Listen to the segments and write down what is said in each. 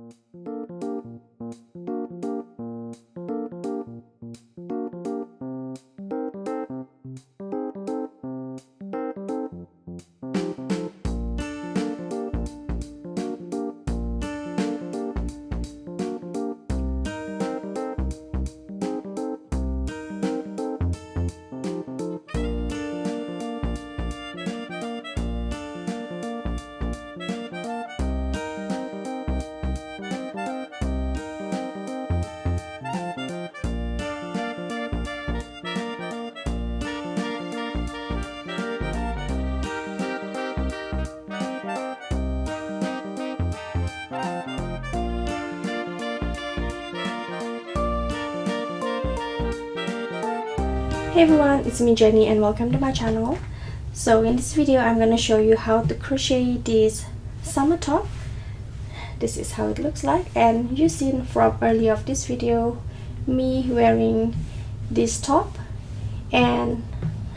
Hey everyone, it's me Jenny and welcome to my channel. So in this video I'm going to show you how to crochet this summer top. This is how it looks like, and you've seen from earlier of this video me wearing this top, and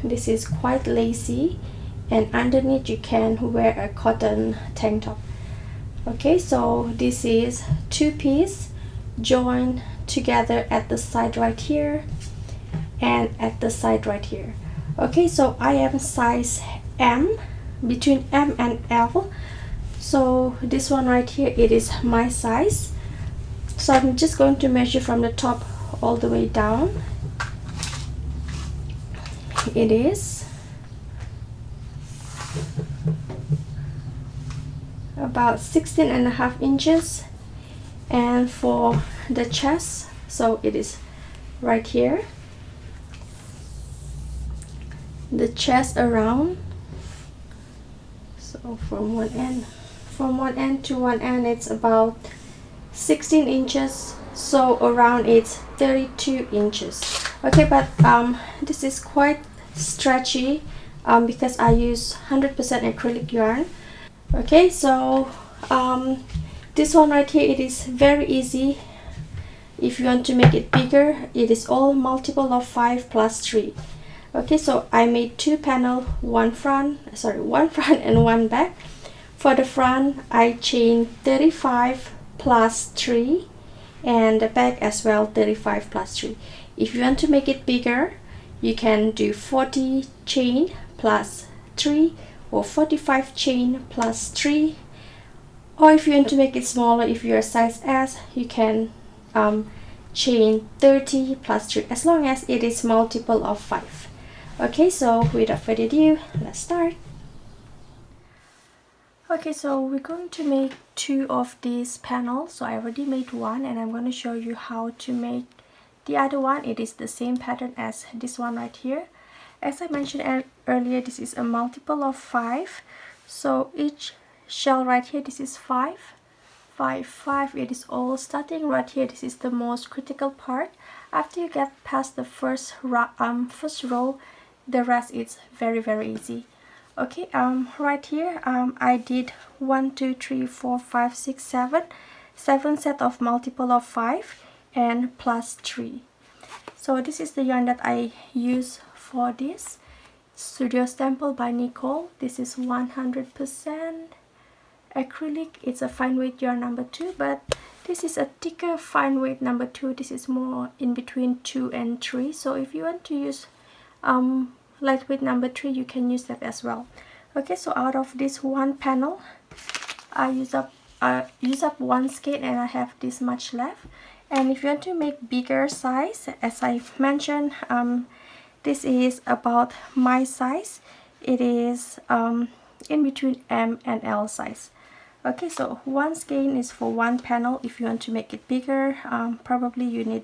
this is quite lacy, and underneath you can wear a cotton tank top. Okay, so this is two-piece joined together at the side right here and at the side right here. Okay, so I am size M, between M and L. So this one right here, it is my size. So I'm just going to measure from the top all the way down. It is about 16.5 inches, and for the chest, so it is right here, the chest around, so from one end to one end it's about 16 inches, so around it's 32 inches. Okay, but this is quite stretchy because I use 100% acrylic yarn. Okay, so this one right here, it is very easy. If you want to make it bigger, it is all multiple of 5 plus 3. Okay, so I made two panel, one front and one back. For the front I chained 35 plus 3, and the back as well 35 plus 3. If you want to make it bigger, you can do 40 chain plus 3 or 45 chain plus 3, or if you want to make it smaller, if you're a size S, you can chain 30 plus 3, as long as it is multiple of 5. Okay, so without further ado, let's start. Okay, so we're going to make two of these panels. So I already made one, and I'm going to show you how to make the other one. It is the same pattern as this one right here. As I mentioned earlier, this is a multiple of 5. So each shell right here, this is 5, 5, 5. It is all starting right here. This is the most critical part. After you get past the first row, the rest is very easy. Okay, right here I did 1 2 3 4 5 6 7 set of multiple of 5 and plus 3. So this is the yarn that I use for this, Studio Sample by Nicole. This is 100% acrylic. It's a fine weight yarn number 2, but this is a thicker fine weight number 2. This is more in between 2 and 3. So if you want to use lightweight number 3, you can use that as well. Okay, so out of this one panel, I use up one skein, and I have this much left. And if you want to make bigger size, as I mentioned, this is about my size. It is in between M and L size. Okay, so one skein is for one panel. If you want to make it bigger, probably you need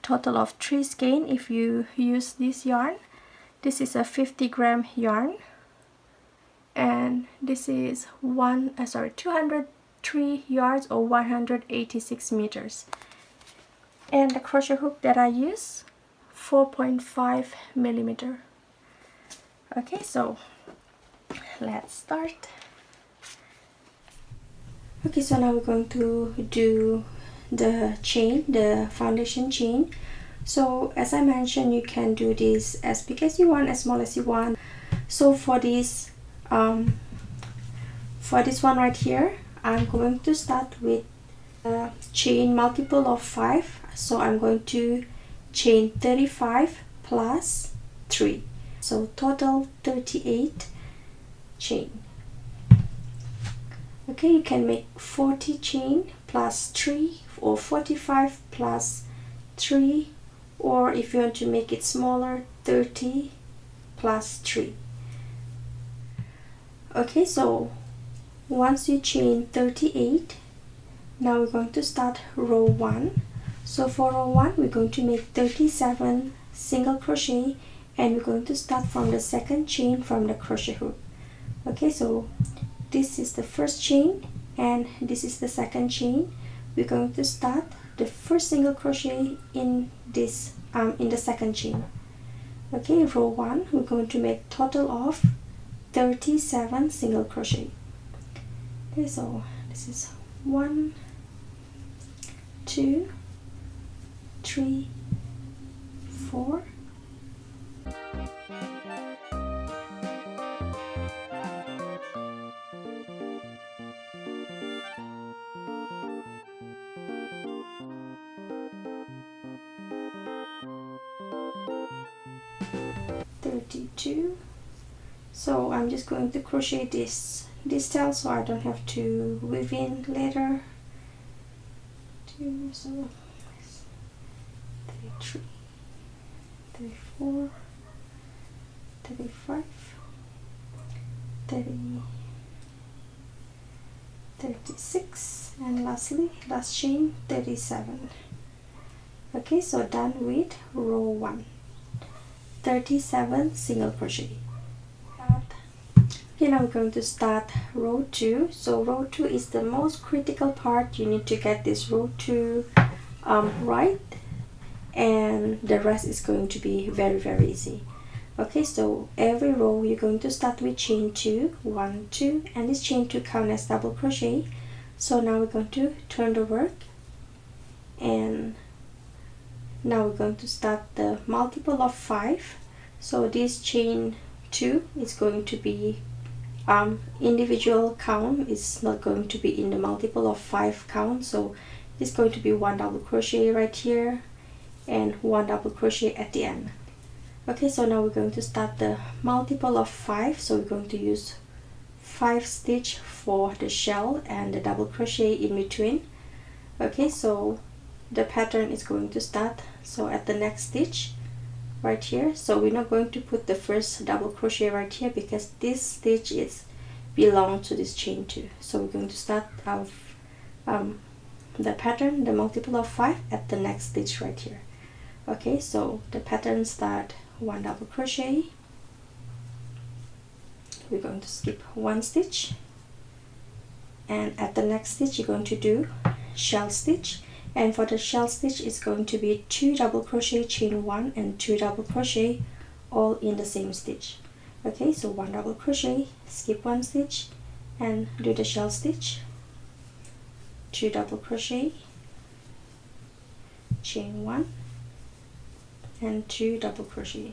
total of 3 skein if you use this yarn. This is a 50-gram yarn, and this is 203 yards or 186 meters. And the crochet hook that I use, 4.5 millimeter. Okay, so let's start. Okay, so now we're going to do the chain, the foundation chain. So as I mentioned, you can do this as big as you want, as small as you want. So for this one right here, I'm going to start with chain multiple of 5, so I'm going to chain 35 plus 3, so total 38 chain. Okay, you can make 40 chain plus 3 or 45 plus 3, or if you want to make it smaller, 30 plus 3. Okay, so once you chain 38, now we're going to start row 1. So for row 1, we're going to make 37 single crochet, and we're going to start from the second chain from the crochet hook. Okay, so this is the first chain and this is the second chain. We're going to start the first single crochet in this in the second chain. Okay, row 1, we're going to make total of 37 single crochet. Okay, so this is 1, 2, 3, 4, 32. So I'm just going to crochet this tail so I don't have to weave in later. 2, so 33, 34, 35, 30, 36, and lastly last chain 37. Okay, so done with row 1, 37 single crochet. Okay, now we're going to start row 2. So row 2 is the most critical part. You need to get this row 2 right, and the rest is going to be very easy. Okay, so every row you're going to start with chain 2, 1, 2, and this chain 2 count as double crochet. So now we're going to turn the work, and now we're going to start the multiple of 5. So this chain 2 is going to be individual count, is not going to be in the multiple of 5 count. So it's going to be 1 double crochet right here and 1 double crochet at the end. Okay, so now we're going to start the multiple of 5. So we're going to use 5 stitch for the shell and the double crochet in between. Okay, so the pattern is going to start so at the next stitch right here. So we're not going to put the first double crochet right here because this stitch is belong to this chain 2. So we're going to start our the pattern, the multiple of 5, at the next stitch right here. Okay, so the pattern start 1 double crochet. We're going to skip 1 stitch, and at the next stitch you're going to do shell stitch, and for the shell stitch it's going to be 2 double crochet, chain 1 and 2 double crochet all in the same stitch. Okay, so 1 double crochet, skip 1 stitch and do the shell stitch, 2 double crochet, chain 1 and 2 double crochet.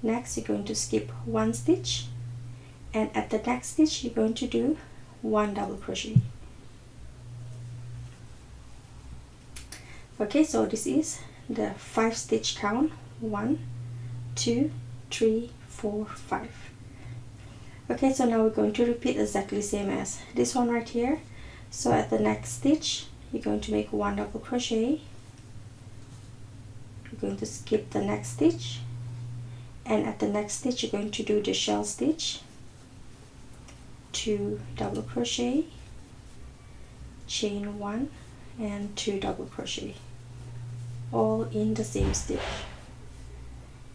Next you're going to skip 1 stitch, and at the next stitch you're going to do 1 double crochet. Okay, so this is the 5 stitch count: 1, 2, 3, 4, 5. Okay, so now we're going to repeat exactly same as this one right here. So at the next stitch you're going to make 1 double crochet, you're going to skip the next stitch, and at the next stitch you're going to do the shell stitch, 2 double crochet, chain 1 and 2 double crochet all in the same stitch.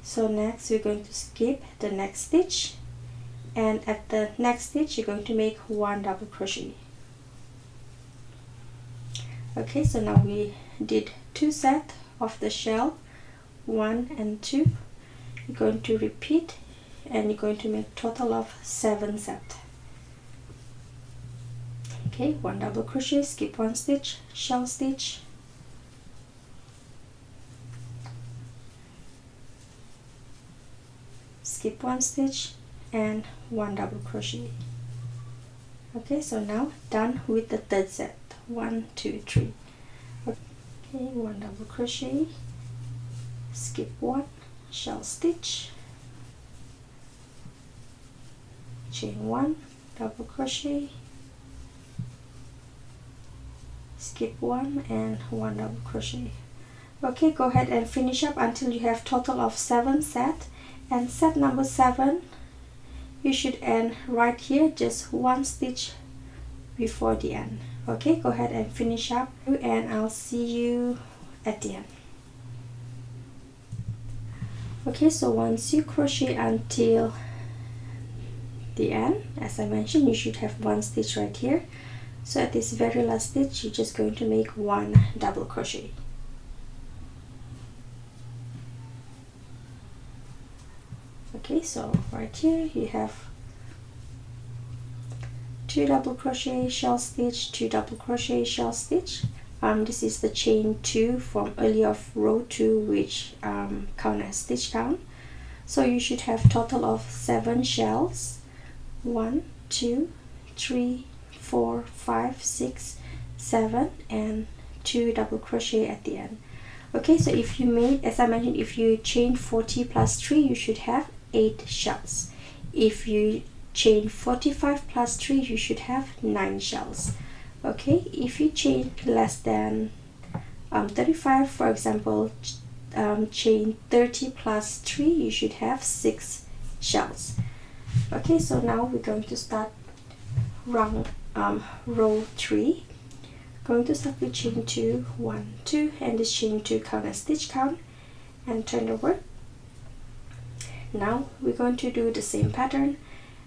So next we're going to skip the next stitch, and at the next stitch you're going to make 1 double crochet. Okay, so now we did 2 sets of the shell, 1 and 2. You're going to repeat and you're going to make total of 7 sets. Okay, 1 double crochet, skip 1 stitch, shell stitch, skip 1 stitch and 1 double crochet. Okay, so now done with the third set. 1, 2, 3. Okay, 1 double crochet, skip 1, shell stitch, chain 1, double crochet, skip 1 and 1 double crochet. Okay, go ahead and finish up until you have total of 7 set, and set number 7 you should end right here, just 1 stitch before the end. Okay, go ahead and finish up and I'll see you at the end. Okay, so once you crochet until the end, as I mentioned, you should have 1 stitch right here. So at this very last stitch, you're just going to make 1 double crochet. Okay, so right here you have 2 double crochet, shell stitch, 2 double crochet, shell stitch. This is the chain 2 from earlier of row 2, which count as stitch count. So you should have total of 7 shells. 1, 2, 3, 4, 5, 6, 7, and 2 double crochet at the end. Okay, so if you made, as I mentioned, if you chain 40 plus 3, you should have 8 shells. If you chain 45 plus 3, you should have 9 shells. Okay, if you chain less than 35, for example, chain 30 plus 3, you should have 6 shells. Okay, so now we're going to start row 3. Going to start with chain 2, 1, 2, and this chain 2 count as stitch count, and turn over. Now we're going to do the same pattern,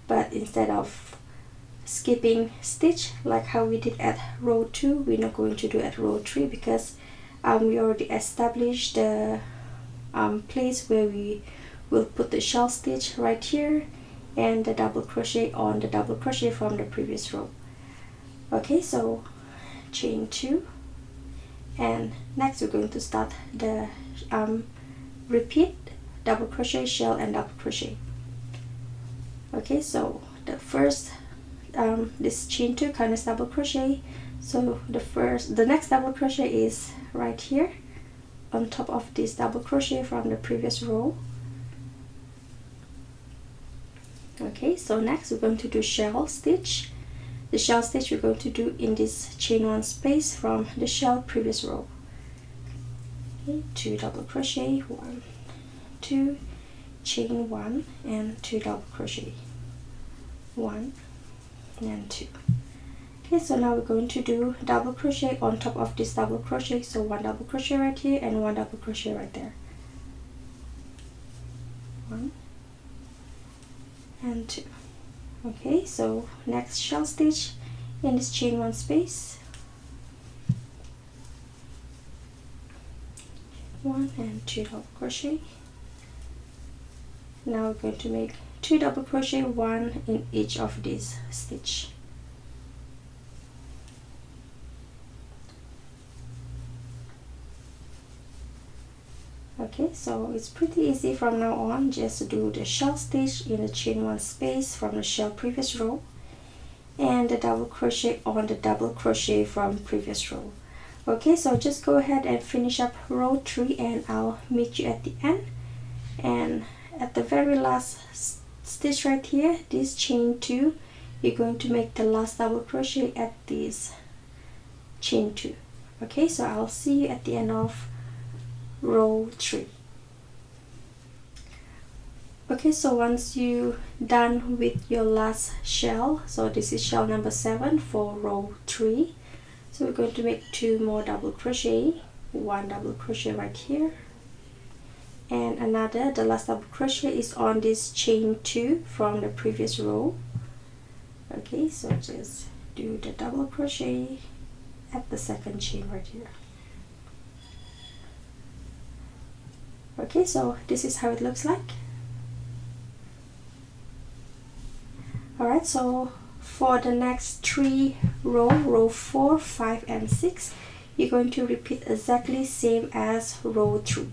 but instead of skipping stitch like how we did at row 2, we're not going to do at row 3 because we already established the place where we will put the shell stitch right here and the double crochet on the double crochet from the previous row. Okay, so chain 2, and next we're going to start the repeat double crochet, shell, and double crochet. Okay, so the first this chain 2 count as double crochet, so the next double crochet is right here on top of this double crochet from the previous row. Okay, so next we're going to do shell stitch. The shell stitch we're going to do in this chain 1 space from the shell previous row. Okay, 2 double crochet, 1, 2, chain 1 and 2 double crochet, 1 and 2. Okay, so now we're going to do double crochet on top of this double crochet, so 1 double crochet right here and 1 double crochet right there, 1 and 2. Okay, so next shell stitch in this chain 1 space, 1 and 2 double crochet. Now we're going to make 2 double crochet, 1 in each of these stitch. Okay, so it's pretty easy from now on. Just do the shell stitch in the chain 1 space from the shell previous row and the double crochet on the double crochet from previous row. Okay, so just go ahead and finish up row 3 and I'll meet you at the end. And at the very last stitch right here, this chain 2, you're going to make the last double crochet at this chain 2. Okay, so I'll see you at the end of row 3. Okay, so once you done with your last shell, so this is shell number 7 for row 3, so we're going to make 2 more double crochet, 1 double crochet right here and another. The last double crochet is on this chain 2 from the previous row. Okay, so just do the double crochet at the second chain right here. Okay, so this is how it looks like. Alright, so for the next 3 row 4, 5 and 6, you're going to repeat exactly same as row 3.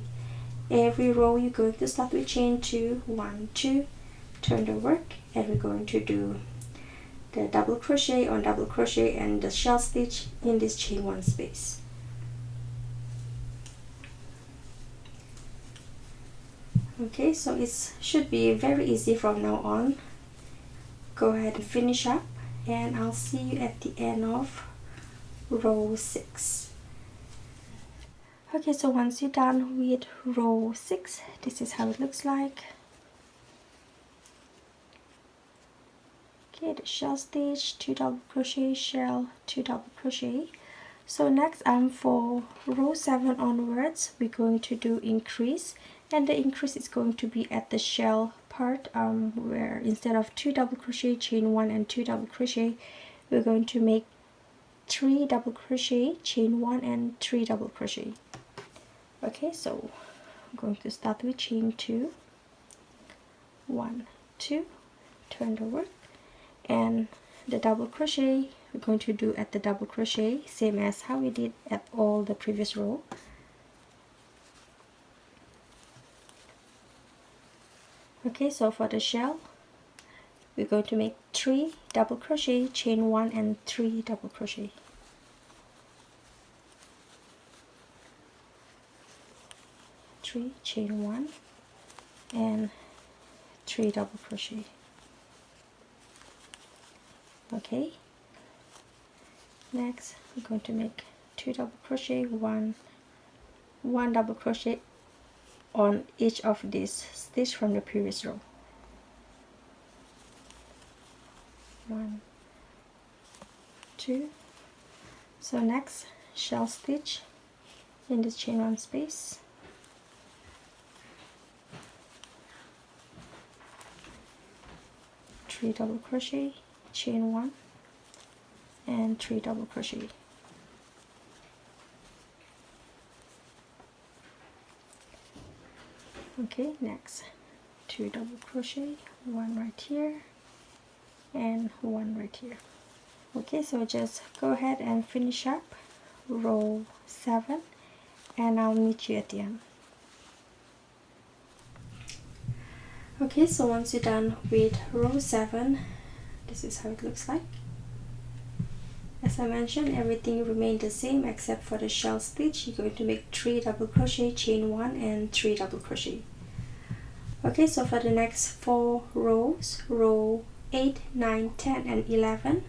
Every row you're going to start with chain 2, 1, 2, turn the work, and we're going to do the double crochet on double crochet and the shell stitch in this chain 1 space. Okay, so it should be very easy from now on. Go ahead and finish up, and I'll see you at the end of row 6. Okay, so once you're done with row 6, this is how it looks like. Okay, the shell stitch, 2 double crochet, shell, 2 double crochet. So next for row 7 onwards, we're going to do increase, and the increase is going to be at the shell part, where instead of 2 double crochet, chain 1 and 2 double crochet, we're going to make 3 double crochet, chain 1 and 3 double crochet. Okay, so I'm going to start with chain 2, 1, 2, turn the work, and the double crochet we're going to do at the double crochet, same as how we did at all the previous row. Okay, so for the shell, we're going to make 3 double crochet, chain 1 and 3 double crochet. Chain 1 and 3 double crochet. Okay, next we're going to make 2 double crochet, one double crochet on each of these stitch from the previous row. 1, 2. So next, shell stitch in the chain 1 space. 3 double crochet, chain 1 and 3 double crochet. Okay, next 2 double crochet, 1 right here and 1 right here. Okay, so just go ahead and finish up row 7, and I'll meet you at the end. Okay, so once you're done with row 7, this is how it looks like. As I mentioned, everything remained the same except for the shell stitch. You're going to make 3 double crochet, chain 1 and 3 double crochet. Okay, so for the next 4 rows, row 8, 9, 10 and 11,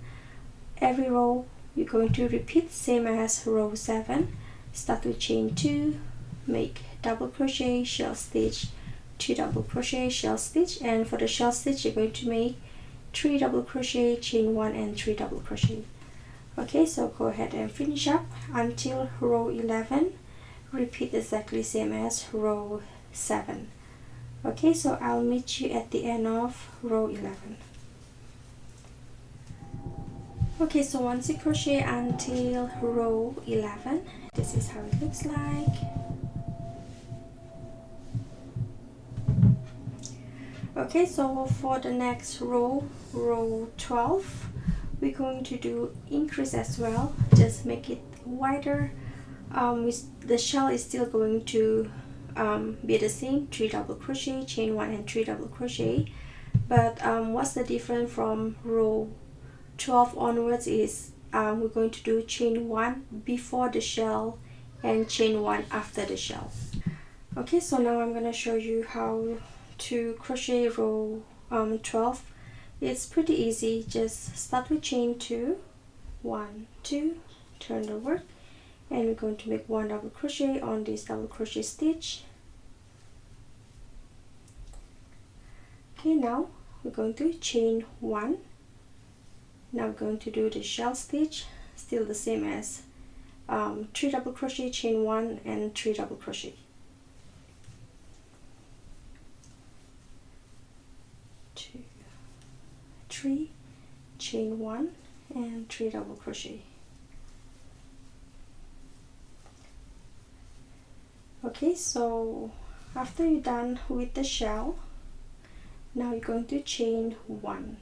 every row you're going to repeat same as row 7. Start with chain 2, make double crochet, shell stitch, 2 double crochet, shell stitch, and for the shell stitch you're going to make 3 double crochet, chain 1 and 3 double crochet. Okay, so go ahead and finish up until row 11. Repeat exactly same as row 7. Okay, so I'll meet you at the end of row 11. Okay, so once you crochet until row 11, this is how it looks like. Okay, so for the next row, row 12, we're going to do increase as well. Just make it wider. The shell is still going to be the same, 3 double crochet, chain 1 and 3 double crochet, but what's the difference from row 12 onwards is we're going to do chain 1 before the shell and chain 1 after the shell. Okay, so now I'm going to show you how to crochet row 12. It's pretty easy. Just start with chain 2, 1, 2, turn the work, and we're going to make 1 double crochet on this double crochet stitch. Okay, now we're going to chain 1. Now we're going to do the shell stitch, still the same as 3 double crochet, chain 1 and 3 double crochet. 2, 3, chain 1 and 3 double crochet. Okay, so after you're done with the shell, now you're going to chain 1.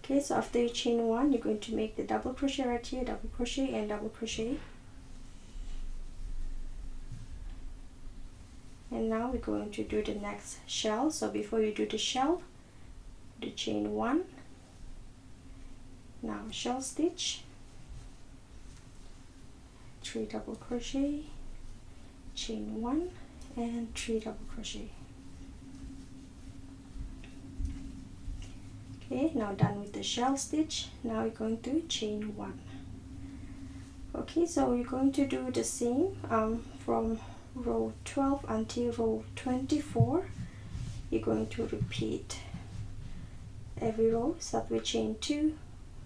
Okay, so after you chain 1, you're going to make the double crochet right here, double crochet and double crochet. And now we're going to do the next shell. So before you do the shell, do chain 1 Now shell stitch, 3 double crochet, chain 1 and 3 double crochet. Okay, now done with the shell stitch. Now we're going to chain 1. Okay, so we're going to do the same from row 12 until row 24. You're going to repeat every row. Start with chain 2,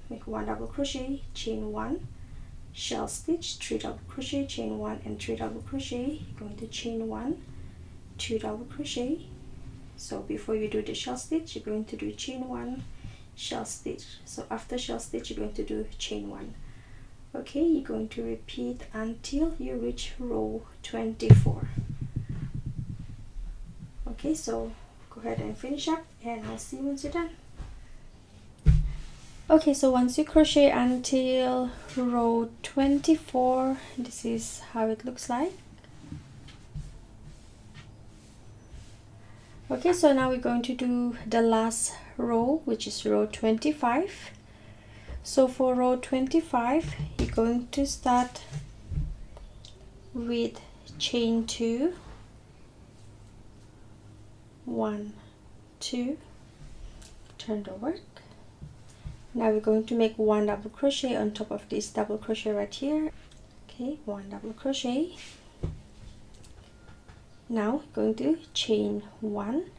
make 1 double crochet, chain 1, shell stitch, 3 double crochet, chain 1 and 3 double crochet. You're going to chain 1, 2 double crochet. So before you do the shell stitch, you're going to do chain 1, shell stitch. So after shell stitch, you're going to do chain 1. Okay, you're going to repeat until you reach row 24. Okay, so go ahead and finish up and I'll see you once you're done. Okay, so once you crochet until row 24, this is how it looks like. Okay, so now we're going to do the last row, which is row 25. So for row 25, you're going to start with chain 2, 1, 2, turn the work. Now we're going to make 1 double crochet on top of this double crochet right here. Okay, 1 double crochet. Now going to chain 1.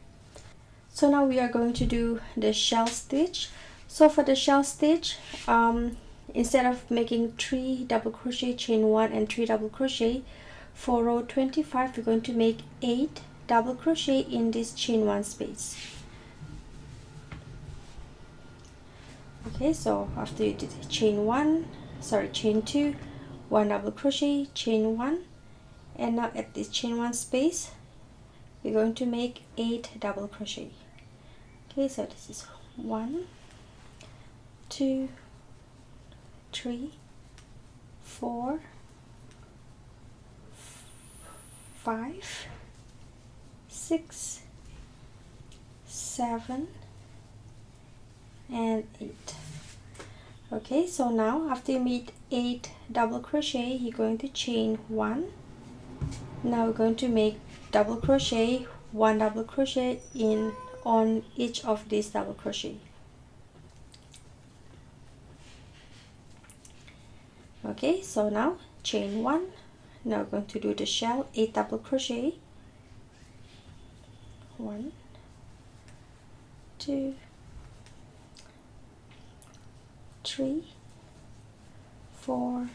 So now we are going to do the shell stitch. So for the shell stitch, instead of making 3 double crochet, chain 1 and 3 double crochet, for row 25 we're going to make 8 double crochet in this chain 1 space. Okay, so after you did chain 2, 1 double crochet, chain 1, and now at this chain 1 space we're going to make 8 double crochet. Okay, so this is 1, 2, 3, 4, 5, 6, 7 and 8. Okay, so now after you made 8 double crochet, you're going to chain 1. Now we're going to make double crochet, 1 double crochet in on each of these double crochet. Okay, so now chain 1. Now we're going to do the shell, 8 double crochet, 1, 2, 3, 4,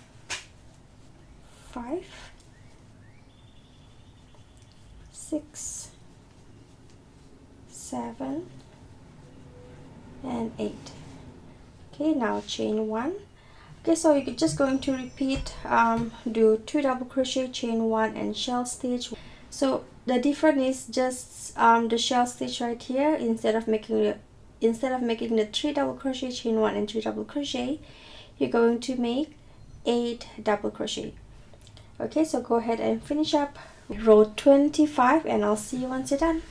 5, 6, 7 and 8. Okay, now chain 1. Okay, so you're just going to repeat, do 2 double crochet, chain 1 and shell stitch. So the difference is just the shell stitch right here. Instead of making the 3 double crochet, chain 1 and 3 double crochet, you're going to make 8 double crochet. Okay, so go ahead and finish up row 25 and I'll see you once you're done.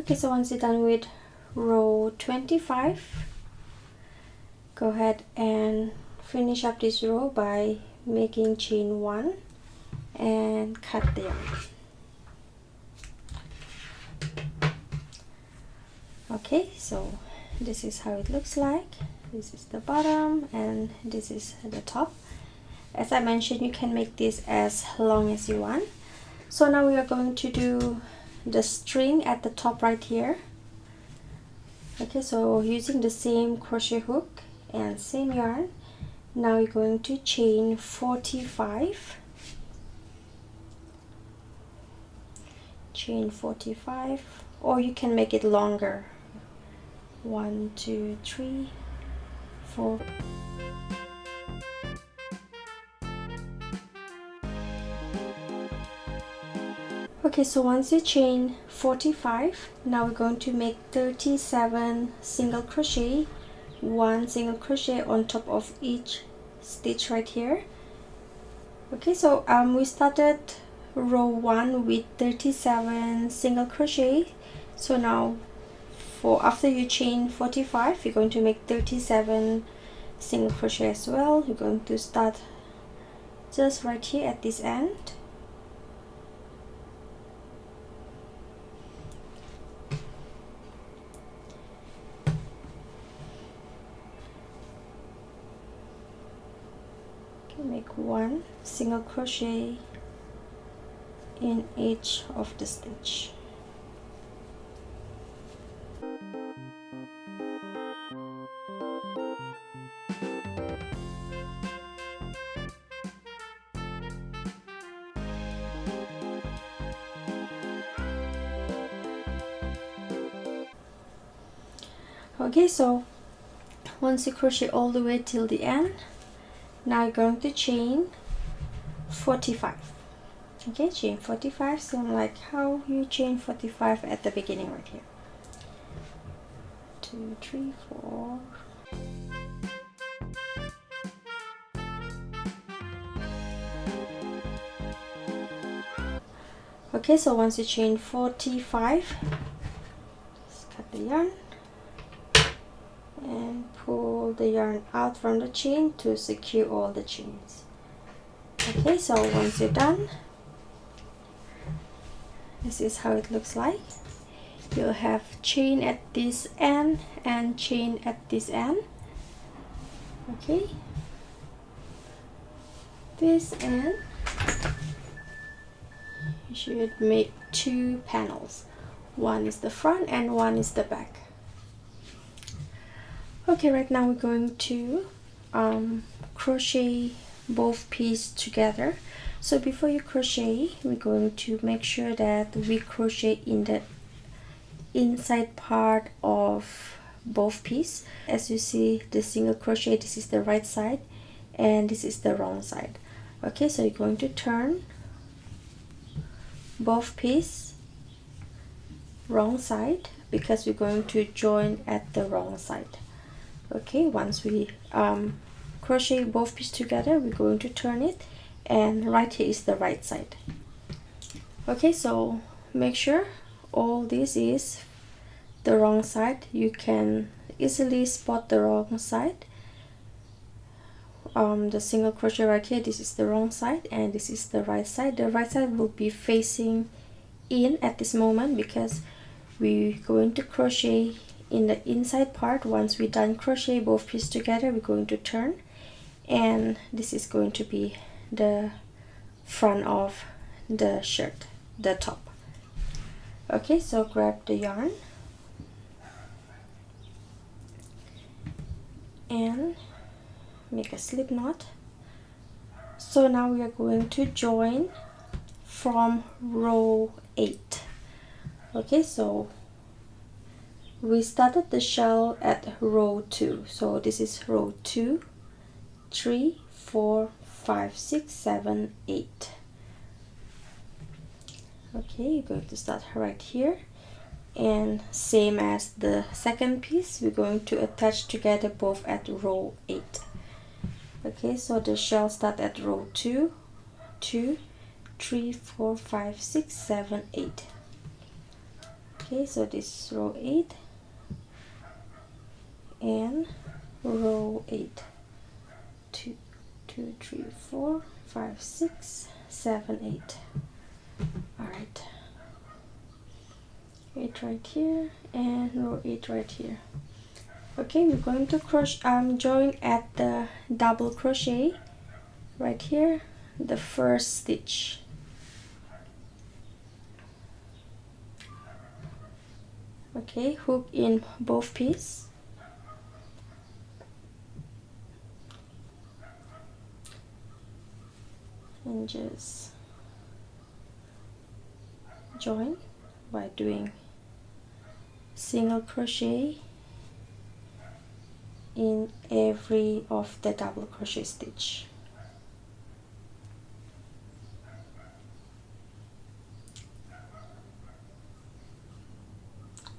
Okay, so once you're done with row 25, go ahead and finish up this row by making chain 1 and cut the yarn. Okay, so this is how it looks like. This is the bottom and this is the top. As I mentioned, you can make this as long as you want. So now we are going to do the string at the top right here. Okay, so using the same crochet hook and same yarn, now we're going to chain 45, chain 45, or you can make it longer. 1, 2, 3, 4. Okay, so once you chain 45, now we're going to make 37 single crochet, 1 single crochet on top of each stitch right here. Okay, so we started row 1 with 37 single crochet, so now for after you chain 45, you're going to make 37 single crochet as well. You're going to start just right here at this end. Make 1 single crochet in each of the stitch. Okay, so once you crochet all the way till the end, now you're going to chain 45. Okay, chain 45, same like how you chain 45 at the beginning right here. 2, 3, 4. Okay, so once you chain 45, just cut the yarn and pull the yarn out from the chain to secure all the chains. Okay, so once you're done, this is how it looks like. You'll have chain at this end and chain at this end. Okay, this end you should make 2 panels. One is the front and one is the back. Okay, right now we're going to crochet both pieces together. So before you crochet, we're going to make sure that we crochet in the inside part of both pieces. As you see, the single crochet, this is the right side and this is the wrong side. Okay, so you're going to turn both pieces wrong side because we're going to join at the wrong side. Okay, once we crochet both pieces together, we're going to turn it, and right here is the right side. Okay, so make sure all this is the wrong side. You can easily spot the wrong side. The single crochet right here, this is the wrong side and this is the right side. The right side will be facing in at this moment because we're going to crochet in the inside part. Once we're done crochet both pieces together, we're going to turn, and this is going to be the front of the shirt, the top. Okay, so grab the yarn and make a slip knot. So now we are going to join from row 8. Okay, so we started the shell at row 2, so this is row 2, 3, 4, 5, 6, 7, 8. Okay, you're going to start right here, and same as the second piece, we're going to attach together both at row 8. Okay, so the shell start at row 2, 2, 3, 4, 5, 6, 7, 8. Okay, so this is row 8 and row 8. 2, 2, 3, 4, 5, 6, 7, 8. Alright, 8 right here and row 8 right here. Okay, we're going to join at the double crochet right here, the first stitch. Okay, hook in both pieces. And just join by doing single crochet in every of the double crochet stitch.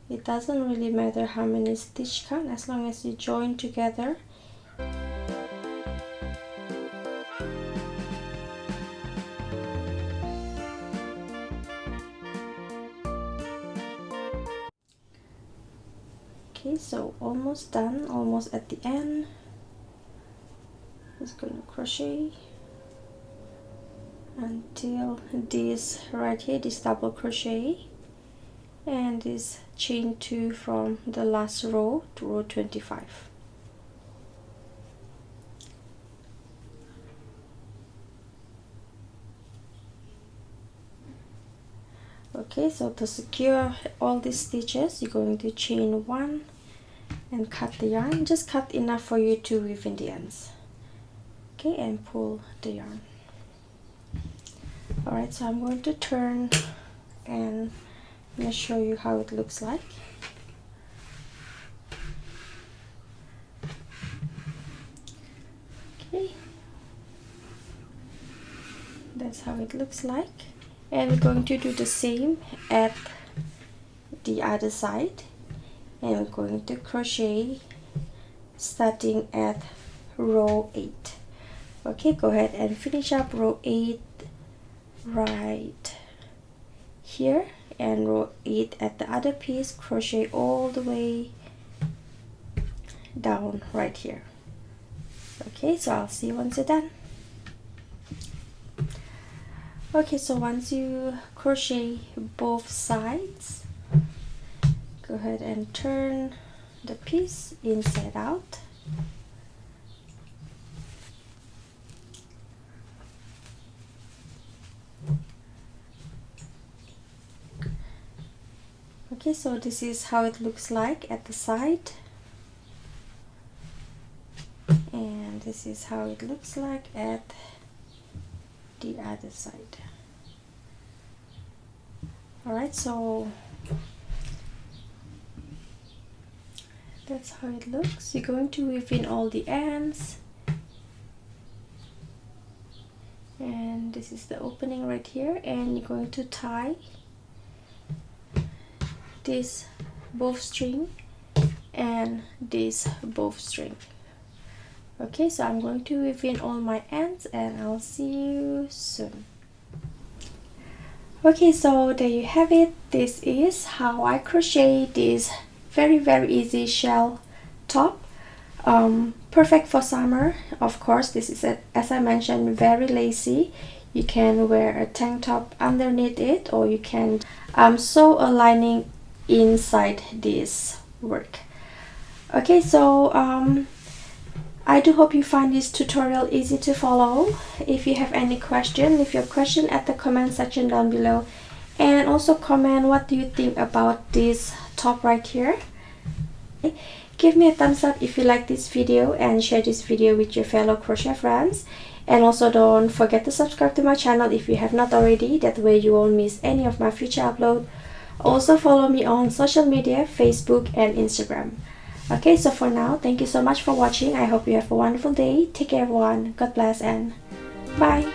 It doesn't really matter how many stitch count as long as you join together. Okay, so almost done, almost at the end. Just gonna crochet until this right here, this double crochet, and this chain 2 from the last row to row 25. Okay, so to secure all these stitches, you're going to chain 1 and cut the yarn. Just cut enough for you to weave in the ends. Okay, and pull the yarn. Alright, so I'm going to turn and I'm going to show you how it looks like. Okay, that's how it looks like. And we're going to do the same at the other side, and we're going to crochet starting at row 8. Okay, go ahead and finish up row 8 right here, and row 8 at the other piece. Crochet all the way down right here. Okay, so I'll see you once you're done. Okay, so once you crochet both sides, go ahead and turn the piece inside out. Okay, so this is how it looks like at the side, and this is how it looks like at the other side. Alright, so that's how it looks. You're going to weave in all the ends, and this is the opening right here, and you're going to tie this both string and this both string. Okay, so I'm going to weave in all my ends, and I'll see you soon. Okay, so there you have it. This is how I crochet this very easy shell top. Perfect for summer. Of course, this is, as I mentioned, very lacy. You can wear a tank top underneath it, or you can sew a lining inside this work. Okay, so I do hope you find this tutorial easy to follow. If you have any question, leave your question at the comment section down below, and also comment what do you think about this top right here. Give me a thumbs up if you like this video, and share this video with your fellow crochet friends. And also don't forget to subscribe to my channel if you have not already, that way you won't miss any of my future uploads. Also follow me on social media, Facebook and Instagram. Okay, so for now, thank you so much for watching. I hope you have a wonderful day. Take care everyone. God bless and bye.